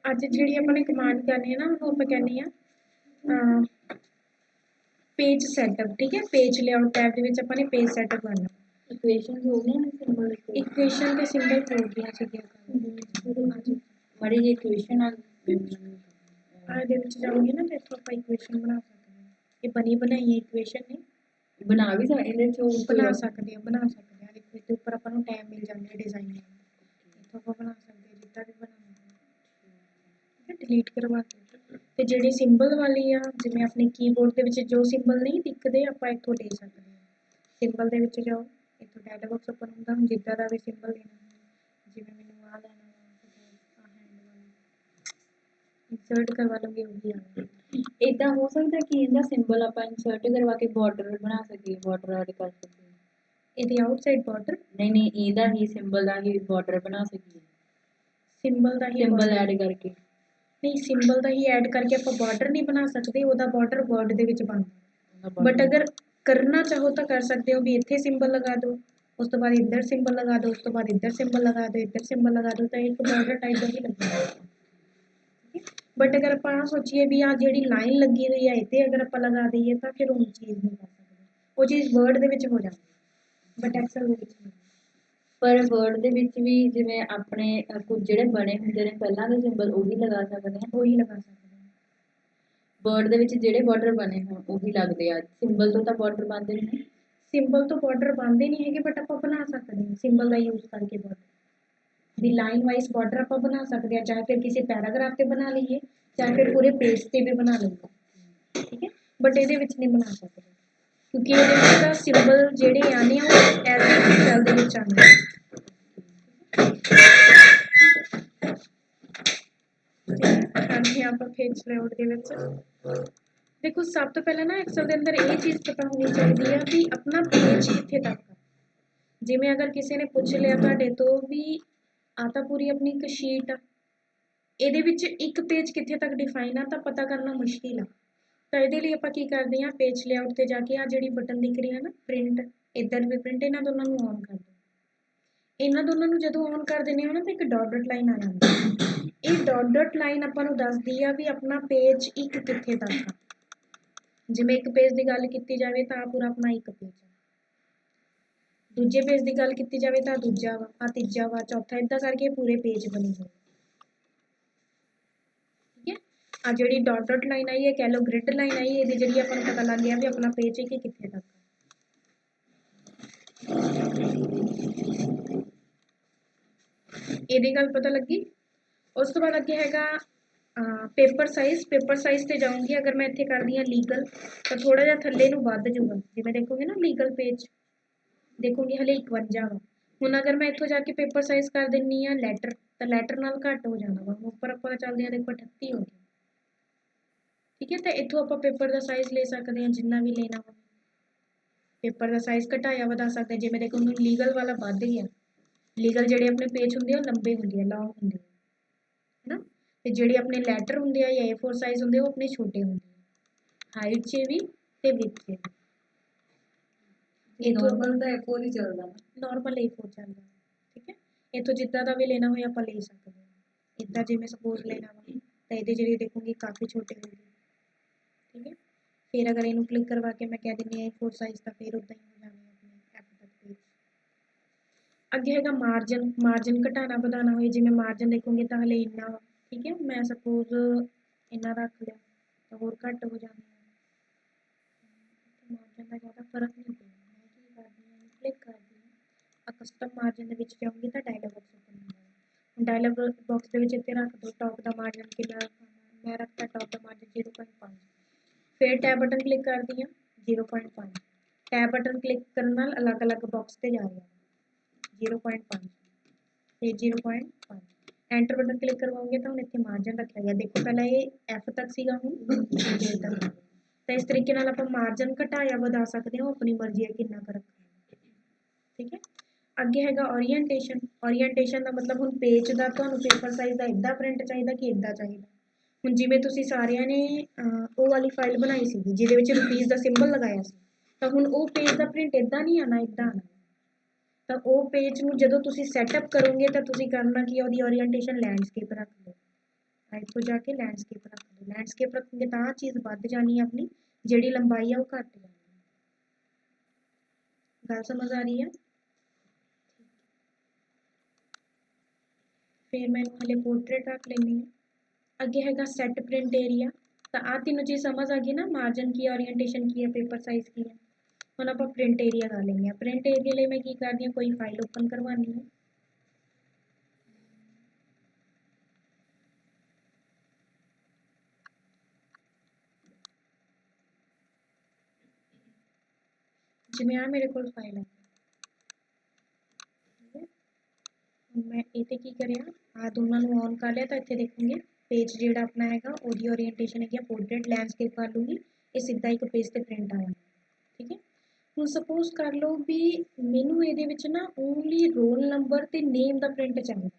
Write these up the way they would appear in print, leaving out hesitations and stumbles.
ਅੱਜ ਜਿਹੜੀ ਆਪਾਂ ਨੇ ਕਮਾਂਡ ਕਰਨੀ ਹੈ ਨਾ ਉਹਨੂੰ ਆਪਾਂ ਕਹਿੰਦੇ ਆ पेज सैटअप। ठीक है, पेज लेआउट टैब ਦੇ ਵਿੱਚ ਆਪਾਂ ਨੇ पेज सैटअप करना। इक्वेशंस हो गए सिंबल इक्वेशन ਤੇ ਸਿੰਬਲ ਹੋ ਗਿਆ ਸੀਗਾ बड़ी जी इक्वेशन आ ਇਹਦੇ ਵਿੱਚ ਜਾਓਗੇ ਨਾ ਤੇ ਇੱਥੋਂ ਆਪਾਂ ਇਕੁਏਸ਼ਨ ਬਣਾ ਸਕਦੇ ਹਾਂ। ਇਹ ਬਣੀ ਬਣਾਈ ਇਕੁਏਸ਼ਨ ਨੇ बना भी सकते ਇਹਦੇ ਚੋਂ ਬਣਾ ਸਕਦੇ ਆ ਦੇਖੋ ਇਹਦੇ ਉੱਪਰ ਆਪਾਂ ਨੂੰ ਟੈਬ ਮਿਲ ਜਾਂਦੇ ਡਿਜ਼ਾਈਨ ਇੱਥੋਂ ਆਪਾਂ ਬਣਾ ਸਕਦੇ ਹਾਂ ਜਿੱਦਾਂ ਵੀ ਬਣਾਉਣਾ ਹੈ। ਡਿਲੀਟ ਕਰਵਾ ਕੇ ਤੇ ਜਿਹੜੀ ਸਿੰਬਲ ਵਾਲੀ ਆ ਜਿਵੇਂ ਆਪਣੇ ਕੀਬੋਰਡ ਦੇ ਵਿੱਚ ਜੋ ਸਿੰਬਲ ਨਹੀਂ ਦਿਖਦੇ ਆਪਾਂ ਇੱਥੋਂ ਲੈ ਸਕਦੇ ਹਾਂ। ਸਿੰਬਲ ਦੇ ਵਿੱਚ ਜਾਓ ਇੱਥੋਂ ਡਾਟਾ ਬਾਕਸ ਓਪਨ ਹੁੰਦਾ ਹੁਣ ਜਿੱਦਾਂ ਦਾ ਵੀ ਸਿੰਬਲ ਲੈਣਾ ਜਿਵੇਂ ਮੈਨੂੰ ਆ ਲੈਣਾ इंसर्ट करवा लोगे वो भी आएगा। इदा हो सकता है कि इनका सिंबल आप इंसर्ट करवा के बॉर्डर बना सके बॉर्डर ऐड कर सके ਇਹਦੀ ਆਊਟਸਾਈਡ ਬਾਰਡਰ नहीं ਇਹਦਾ ਹੀ ਸਿੰਬਲ ਦਾ ਹੀ ਬਾਰਡਰ ਬਣਾ ਸਕੀਏ ਸਿੰਬਲ ਦਾ ਹੀ ਸਿੰਬਲ ਐਡ ਕਰਕੇ ਨਹੀਂ ਸਿੰਬਲ ਦਾ ਹੀ ਐਡ ਕਰਕੇ ਆਪਾਂ ਬਾਰਡਰ ਨਹੀਂ ਬਣਾ ਸਕਦੇ ਉਹਦਾ ਬਾਰਡਰ ਵਰਡ ਦੇ ਵਿੱਚ ਬਣਦਾ ਬਟ ਅਗਰ ਕਰਨਾ ਚਾਹੋ ਤਾਂ ਕਰ ਸਕਦੇ ਹੋ ਵੀ ਇੱਥੇ ਸਿੰਬਲ ਲਗਾ ਦਿਓ ਉਸ ਤੋਂ ਬਾਅਦ ਇੱਧਰ ਸਿੰਬਲ ਲਗਾ ਦਿਓ ਉਸ ਤੋਂ ਬਾਅਦ ਇੱਧਰ ਸਿੰਬਲ ਲਗਾ ਦਿਓ ਇੱਧਰ ਸਿੰਬਲ ਲਗਾ ਦਿਓ ਤਾਂ ਇੱਕ ਬਾਰਡਰ ਟਾਈਪ ਦਾ ਹੀ ਲੱਗੇਗਾ। बट अगर आप सोचिए भी आ जी लाइन लगी हुई है इतने अगर आप लगा दईए तो फिर वो चीज़ नहीं कर सकते वो चीज़ वर्ड के हो जाती बट एक्सल पर वर्ड ਦੇ ਵਿੱਚ ਵੀ ਜਿਵੇਂ ਆਪਣੇ ਕੁਝ ਜਿਹੜੇ ਬਣੇ ਹੁੰਦੇ ਨੇ ਪਹਿਲਾਂ ਦੇ ਸਿੰਬਲ ਉਹ ਵੀ ਲਗਾ ਸਕਦੇ ਹਾਂ ਉਹੀ ਲਗਾ ਸਕਦੇ ਹਾਂ। ਵਰਡ ਦੇ ਵਿੱਚ ਜਿਹੜੇ ਬਾਰਡਰ ਬਣੇ ਹੋਣ ਉਹ ਵੀ ਲੱਗਦੇ ਆ ਸਿੰਬਲ ਤੋਂ ਤਾਂ ਬਾਰਡਰ ਬਣਦੇ ਨਹੀਂ ਸਿੰਬਲ ਤੋਂ ਬਾਰਡਰ ਬਣਦੇ ਨਹੀਂ ਹੈਗੇ ਬਟ ਆਪਾਂ ਬਣਾ ਸਕਦੇ ਹਾਂ ਸਿੰਬਲ ਦਾ ਯੂਜ਼ ਕਰਕੇ ਬਾਰਡਰ भी लाइन वाइज बॉर्डर आप बना सकते हैं चाहे फिर किसी पैराग्राफ से बना लीजिए चाहे फिर पूरे पेज से भी बना लीजिए ठीक है बट ये नहीं बना सकते क्योंकि ये सिंबल जेडे आने एज सैल दे विच आने आप पेज लेआउट दे विच देखो सब तो पहले ना एक्सेल के अंदर ये चीज़ पता होनी चाहिए भी अपना पेज कित्थे तक जिवें अगर किसी ने पूछ लिया तुहाडे तो भी आ तां पूरी अपनी एक शीट आ ਇਹਦੇ ਵਿੱਚ ਇੱਕ ਪੇਜ ਕਿੱਥੇ ਤੱਕ ਡਿਫਾਈਨ ਆ ਤਾਂ ਪਤਾ ਕਰਨਾ ਮੁਸ਼ਕਿਲ ਆ ਤਾਂ ਇਹਦੇ ਲਈ ਆਪਾਂ ਕੀ ਕਰਦੇ ਹਾਂ ਪੇਜ ਲੇਆਊਟ ਤੇ ਜਾ ਕੇ ਆ ਜਿਹੜੀ ਬਟਨ ਦਿਖ ਰਹੀ ਹੈ ਨਾ ਪ੍ਰਿੰਟ ਇੱਧਰ ਵੀ ਪ੍ਰਿੰਟ ਇਹਨਾਂ ਦੋਨਾਂ ਨੂੰ ਔਨ ਕਰ ਦਿਓ ਇਹਨਾਂ ਦੋਨਾਂ ਨੂੰ ਜਦੋਂ ਔਨ ਕਰ ਦਿੰਦੇ ਹੋ ਨਾ ਤਾਂ ਇੱਕ ਡਾਟ ਲਾਈਨ ਆ ਜਾਂਦੀ ਇਹ ਡਾਟ ਲਾਈਨ ਆਪਾਂ ਨੂੰ ਦੱਸਦੀ ਆ ਵੀ ਆਪਣਾ ਪੇਜ ਇੱਕ ਕਿੱਥੇ ਤੱਕ ਆ ਜਿਵੇਂ ਇੱਕ ਪੇਜ ਦੀ ਗੱਲ ਕੀਤੀ ਜਾਵੇ ਤਾਂ ਪੂਰਾ ਆਪਣਾ ਇੱਕ ਪੇਜ ਆ ਦੂਜੇ ਪੇਜ ਦੀ ਗੱਲ ਕੀਤੀ ਜਾਵੇ ਤਾਂ ਦੂਜਾ ਵਾ ਆ ਤੀਜਾ ਵਾ ਚੌਥਾ ਇਦਾਂ ਕਰਕੇ ਪੂਰੇ ਪੇਜ ਬਣੇ ਹੋਏ आ जी डॉट लाइन आई है कह लो ग्रिड लाइन आई है ये जी अपन पता लग गया भी अपना पेज है कि कितने तक ये गल पता लगी उस तो बाद अगे हैगा पेपर साइज से जाऊँगी अगर मैं इतने कर दी हाँ लीगल तो थोड़ा जहा थले वध जूगा जिवें देखोगे ना लीगल पेज देखोगे हले 51 वा हुण अगर मैं इतों जाके पेपर साइज कर दिनी हाँ लैटर तो लैटर नाल घट हो जाना वा उपर आप चलते हैं देखो 38 हो गया ठीक है तो इतों आप पेपर का साइज ले सकते हैं जिन्ना भी लेना हो पेपर का साइज घटाया वधा सकते जिवें देखो लीगल वाला वध गया लीगल जोड़े अपने पेज होंगे लंबे होंगे लॉन्ग होंगे है ना तो जोड़े अपने लैटर होंगे या A4 साइज होंगे वो अपने छोटे होंगे हाइट से भी तो विथ से भी नॉर्मल A4 चलता ठीक है इतों जिदा का भी लेना हो आप ले सकते हैं इदा जिवें सपोज लेना वा तो ये जी देखोगे काफ़ी छोटे होंगे ठीक है फिर अगर इनू क्लिक करवा के मैं कह दिनी A4 साइज का फिर उदा ही हो जाने अपने एफ तक पेज अगे है मार्जन घटाना बढ़ाना हो जिवें मार्जन देखोगे तो हले इन्ना वा ठीक है मैं सपोज इन्ना रख लिया तो होर घट हो जाने मार्जन का ज़्यादा फर्क नहीं पैंदा मैं की करदी हां क्लिक करदी हां कस्टम मार्जन दे विच जाऊंगी तो डायलॉग बॉक्स ओपन होगा डायलॉग बॉक्स दे विच इत्थे रख दो टॉप का मार्जन कितना मैं रखता टॉप का मार्जन 0.5 फिर टैब बटन क्लिक कर दी 0.5 टैब बटन क्लिक करने अलग अलग बॉक्स से जा रहा 0.5 फिर 0.5 एंटर बटन क्लिक करवाओगे तो हम इतने मार्जन रखा गया देखो पहले ये F तक सीगा तक तो इस तरीके आप मार्जन घटाया बढ़ा सकते हो अपनी मर्जी है कितना कर रखना ठीक है अगे है ओरीएंटेशन का मतलब हम पेज का तो पेपर साइज का इदा प्रिंट चाहिए कि इदा चाहिए ਹੁਣ ਜਿਵੇਂ ਤੁਸੀਂ ਸਾਰਿਆਂ ਨੇ ਉਹ ਵਾਲੀ ਫਾਈਲ ਬਣਾਈ ਸੀ ਜਿਹਦੇ ਵਿੱਚ ਰੁਪੀਸ ਦਾ ਸਿੰਬਲ ਲਗਾਇਆ ਸੀ ਤਾਂ ਹੁਣ ਉਹ ਪੇਜ ਦਾ ਪ੍ਰਿੰਟ ਇਦਾਂ ਨਹੀਂ ਆਣਾ ਇਦਾਂ ਆਣਾ ਤਾਂ ਉਹ ਪੇਜ ਨੂੰ ਜਦੋਂ ਤੁਸੀਂ ਸੈਟਅਪ ਕਰੋਗੇ ਤਾਂ ਤੁਸੀਂ ਕਰਨਾ ਕੀ ਉਹਦੀ ਓਰੀਐਂਟੇਸ਼ਨ ਲੈਂਡਸਕੇਪ ਰੱਖ ਲਓ हाइट तो जाके लैंडस्केप रख दो, लैंडस्केप रखोगे तो चीज़ बढ़ जानी है अपनी, जिहड़ी लंबाई है वो घट जानी है। गल समझ आ रही है? फिर मैं हले पोर्ट्रेट रख लेनी है। अगे हैगा सैट प्रिंट एरिया, तो आ तीनों चीज़ समझ आ गई ना, मार्जिन की ओरीएंटेशन की है, पेपर साइज की है। हुण आपां प्रिंट एरिया कर लेंगे। प्रिंट एरिया लिए मैं की करनी है, कोई फाइल ओपन करवानी है। जिवें आ मेरे कोल फाइल है, ठीक है। ਹੁਣ मैं इत्थे की करिया, आ दोनों ਨੂੰ ऑन कर लिया, तो इत्थे देखोगे पेज जिहड़ा अपना हैगा ओहदी ओरीएंटेशन हैगी पोर्ट्रेट, लैंडस्केप कर लूँगी, ये सीधा एक पेज ते प्रिंट आया, ठीक है। ਹੁਣ सपोज कर लो भी मैनू ਇਹਦੇ ਵਿੱਚ ना ओनली रोल नंबर ते नेम ਦਾ प्रिंट चाहिए,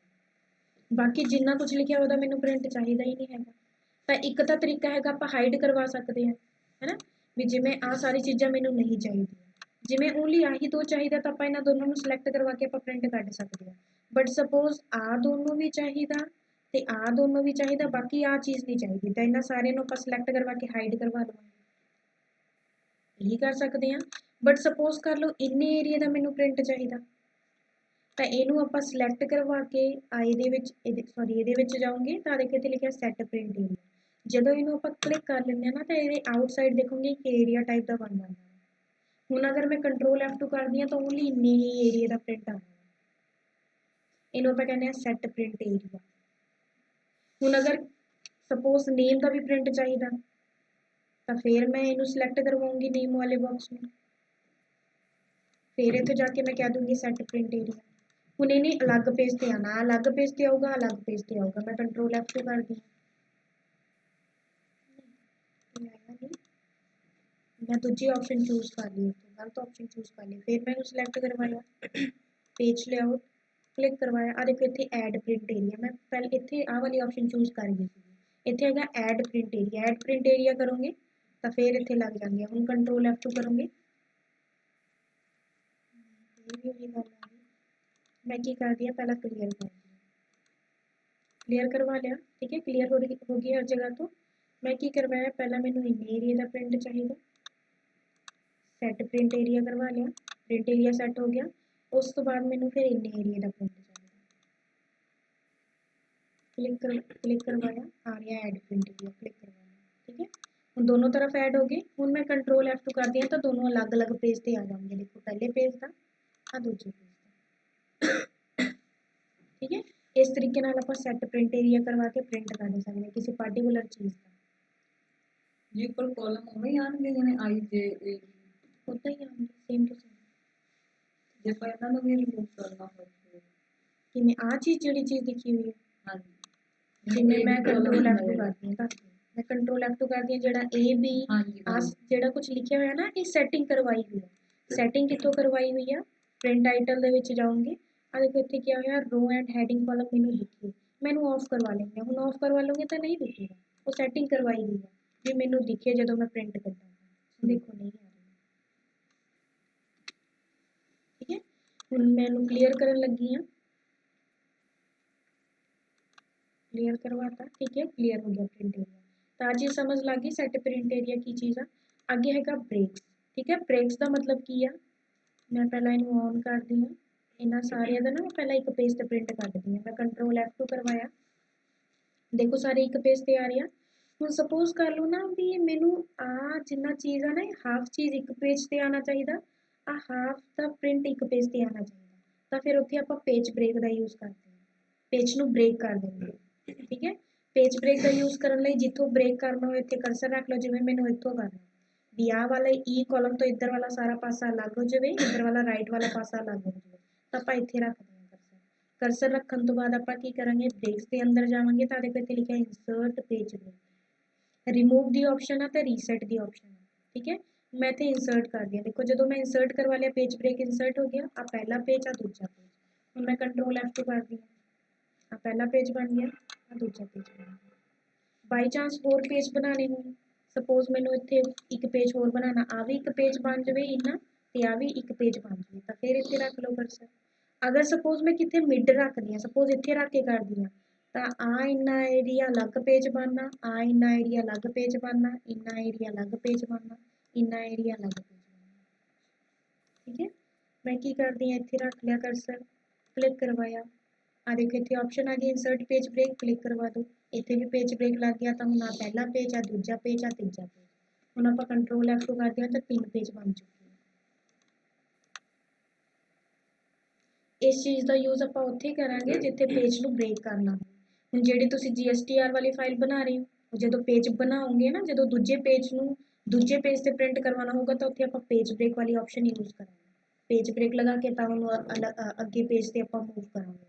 बाकी जिन्ना कुछ लिखिया ਉਹਦਾ ਮੈਨੂੰ प्रिंट चाहिए ही नहीं हैगा। ਤਾਂ ਇੱਕ ਤਾਂ ਤਰੀਕਾ ਹੈਗਾ ਆਪਾਂ ਹਾਈਡ ਕਰਵਾ ਸਕਦੇ ਹਾਂ, ਹੈਨਾ, ਵੀ ਜਿਵੇਂ ਆ ਸਾਰੀ ਚੀਜ਼ਾਂ ਮੈਨੂੰ ਨਹੀਂ ਚਾਹੀਦੀਆਂ, ਜਿਵੇਂ ਓਨਲੀ ਆਹੀ ਦੋ ਚਾਹੀਦਾ ਤਾਂ ਆਪਾਂ ਇਹਨਾਂ ਦੋਨੋਂ ਨੂੰ ਸਿਲੈਕਟ ਕਰਵਾ ਕੇ ਆਪਾਂ ਪ੍ਰਿੰਟ ਕੱਢ ਸਕਦੇ ਹਾਂ। ਬਟ ਸਪੋਜ਼ ਆ ਦੋਨੋਂ ਵੀ ਚਾਹੀਦਾ ਤੇ ਆ ਦੋਨੋਂ ਵੀ ਚਾਹੀਦਾ, ਬਾਕੀ ਆ ਚੀਜ਼ ਨਹੀਂ ਚਾਹੀਦੀ, ਤਾਂ ਇਹਨਾਂ ਸਾਰਿਆਂ ਨੂੰ ਆਪਾਂ ਸਿਲੈਕਟ ਕਰਵਾ ਕੇ ਹਾਈਡ ਕਰਵਾ ਲਵਾਂਗੇ, ਇਹੀ ਕਰ ਸਕਦੇ ਹਾਂ। बट सपोज कर लो इन्ने एरिया का मैनू प्रिंट चाहिए, तो इनू आप सिलैक्ट करवा के सॉरी ये जाऊँगे तो देखिए इतने लिखा सैट प्रिंट एरिया, जो इनू आप क्लिक कर लें ना तो ये आउटसाइड देखोगे एक एरिया टाइप का बन जाता है। हुण अगर मैं कंट्रोल F2 करती हाँ तो ओनली इन्ने ही एरिया का प्रिंट आना, इनू आप कहने सैट प्रिंट एरिया। हुण अगर सपोज नेम का भी प्रिंट चाहिए तो फिर मैं इनू सिलैक्ट करवाऊँगी नेम वाले बॉक्स में, फिर इत्थे जाके मैं कह दूँगी सैट प्रिंट एरिया। हुण इहने अलग पेज ते आना, अलग पेज ते आऊगा, अलग पेज ते आऊगा, मैं कंट्रोल F2 करदी हां, मैं दूजी ऑप्शन चूज कर ली, गलत ऑप्शन चूज कर ली, फिर मैं सिलैक्ट करवाया पेज लेआउट, क्लिक करवाया, आ देखो इत्थे ऐड प्रिंट एरिया, मैं पहले इत्थे आ वाली ऑप्शन चूज कर गई थी, इत्थे हैगा add print area, add print area करोगे तो फिर इत्थे लग जांदी है। हुण कंट्रोल F2 करोगे, मैं की कर दिया पहला क्लियर कर दिया, क्लियर करवा लिया, ठीक है, क्लियर हो गई हर जगह। तो मैं की करवाया, पहला मैनू इन्ने एरिया का प्रिंट चाहिए, सैट प्रिंट एरिया करवा लिया, प्रिंट एरिया सैट हो गया, उस तो बाद मैनू फिर इन्ने एरिया का प्रिंट चाहिए, क्लिक करवाया, आ गया ऐड प्रिंट एरिया, क्लिक करवाया, ठीक है। हम दोनों तरफ ऐड हो गए। हुण मैं कंट्रोल F2 कर दिया तो दोनों अलग अलग पेज पर आ जाएंगे, देखो पहले पेज का आ दूजे पेज का, ठीक है। इस तरीके नाल आपां सैट प्रिंट एरिया करवा के प्रिंट कर सकते हैं किसी पार्टिकुलर चीज़ का। जी पर कॉलम उवें ही आउणगे जिवें आई जे ए उदां ही आउणगे सेम टू सेम। जे पर इन्हां नूं भी रिमूव करना होवे किवें आ चीज़ जिहड़ी चीज़ लिखी हुई है, हां जिवें मैं कंट्रोल F2 करदी हां, मैं कंट्रोल F2 करदी हां, जिहड़ा ए बी आ जिहड़ा कुछ लिखिया होया ना, ये सैटिंग करवाई हुई है, सैटिंग कित्थों करवाई हुई है, प्रिंट टाइटल दे विच जाऊंगी, आ देखो इत्थे क्या होया रो एंड हैडिंग कॉलम मैनू दिखे, मैनू ऑफ करवा लेंगे, हुण ऑफ करवा लूँगी तो नहीं दिखेगा, वो सैटिंग करवाई हुई है भी मैनू दिखे जदों मैं प्रिंट करदा, देखो नहीं आ रही, ठीक है। हुण मैनू क्लीयर करन लगी हां, क्लियर करवाता, ठीक है, क्लियर हो गया प्रिंट एरिया। तो आज ये समझ लग गई सैट प्रिंट एरिया की चीज़ है। आगे हैगा ब्रेक्स, ठीक है, ब्रेक्स का मतलब की है, मैं पहला इनू ऑन करती हूँ, इन्हां सारियां दा ना मैं पहला एक पेज ते प्रिंट करदी हां, मैं कंट्रोल F2 करवाया, देखो सारे एक पेज ते आ रही है। हुण सपोज कर लो ना भी मैनू आ जिन्ना चीज़ है ना हाफ चीज़ एक पेज ते आना चाहिए, आ हाफ का प्रिंट एक पेज ते आना चाहिए, तो फिर उत्थे आपां पेज ब्रेक का यूज़ करते हैं, पेज नू ब्रेक कर देंगे, ठीक है। पेज ब्रेक का यूज़ करने लई जिथों ब्रेक करना हो इत्थे कर्सर रख लो, जिवें मैनू इत्थों करना भी आ वाला ई कॉलम तो इधर वाला सारा पासा अलग हो जाए, इधर वाला राइट वाला पासा अलग हो जाए, तो आप इत्थे रख दें कर्सर, कर्सर रखने तो बाद आप की करांगे ब्रेक्स के अंदर जावांगे, तो देखो इत्थे लिखा है इंसर्ट पेज ब्रेक, रिमूव दी ऑप्शन है तो रीसैट दी ऑप्शन है, ठीक है। मैं इत्थे इंसर्ट कर दिया, देखो जो मैं इंसर्ट करवा लिया पेज ब्रेक इंसर्ट हो गया, आ पहला पेज आ दूजा पेज, हुण मैं कंट्रोल F2 कर दी, आ पहला पेज बन गया, आ दूजा पेज बन गया। बाई चांस होर पेज बनाने हो, सपोज मैनू इत्थे एक पेज होर बनाना, आ भी एक पेज बन जाए इन्ना ते आ भी एक पेज बन जाए, तो फिर इत्थे रख लो कर्सर। अगर सपोज मैं कित्थे मिड रखदी हां, सपोज इत्थे रख के करदी हां, ਤਾਂ ਆ ਇੰਨਾ ਏਰੀਆ ਅਲੱਗ ਪੇਜ ਬਣਨਾ, ਆ ਇੰਨਾ ਏਰੀਆ ਅਲੱਗ ਪੇਜ ਬਣਨਾ, ਇੰਨਾ ਏਰੀਆ ਅਲੱਗ ਪੇਜ ਬਣਨਾ, ਇੰਨਾ ਏਰੀਆ ਅਲੱਗ ਪੇਜ ਬਣਨਾ। ਠੀਕ ਹੈ, ਮੈਂ ਕੀ ਕਰਦੀ ਹਾਂ, ਇੱਥੇ ਰੱਖ ਲਿਆ ਕਰਸਰ, ਕਲਿੱਕ ਕਰਵਾਇਆ, ਆ ਦੇਖੋ ਇੱਥੇ ਆਪਸ਼ਨ ਆ ਗਈ ਇਨਸਰਟ ਪੇਜ ਬ੍ਰੇਕ, ਕਲਿੱਕ ਕਰਵਾ ਦਿਓ। ਇੱਥੇ ਵੀ ਪੇਜ ਬ੍ਰੇਕ ਲੱਗ ਗਿਆ, ਤਾਂ ਹੁਣ ਆ ਪਹਿਲਾ ਪੇਜ, ਆ ਦੂਜਾ ਪੇਜ, ਆ ਤੀਜਾ ਪੇਜ। ਹੁਣ ਆਪਾਂ ਕੰਟਰੋਲ F2 ਕਰਦੇ ਹਾਂ ਤਾਂ 3 ਪੇਜ ਬਣ ਚੁੱਕੇ। ਇਸ ਚੀਜ਼ ਦਾ ਯੂਜ਼ ਆਪਾਂ ਉੱਥੇ ਕਰਾਂਗੇ ਜਿੱਥੇ ਪੇਜ ਨੂੰ ਬ੍ਰੇਕ ਕਰਨਾ। ਹੁਣ ਜਿਹੜੀ ਤੁਸੀਂ GSTR ਵਾਲੀ ਫਾਈਲ ਬਣਾ ਰਹੇ ਹੋ, ਜਦੋਂ ਪੇਜ ਬਣਾਓਗੇ ਨਾ, ਜਦੋਂ ਦੂਜੇ ਪੇਜ ਨੂੰ ਦੂਜੇ ਪੇਜ ਤੇ ਪ੍ਰਿੰਟ ਕਰਵਾਉਣਾ ਹੋਊਗਾ ਤਾਂ ਉੱਥੇ ਆਪਾਂ ਪੇਜ ਬ੍ਰੇਕ ਵਾਲੀ ਆਪਸ਼ਨ ਯੂਜ਼ ਕਰਾਂਗੇ। ਪੇਜ ਬ੍ਰੇਕ ਲਗਾ ਕੇ ਤਾਂ ਉਹਨੂੰ ਅੱਗੇ ਪੇਜ ਤੇ ਆਪਾਂ ਮੂਵ ਕਰਾਂਗੇ,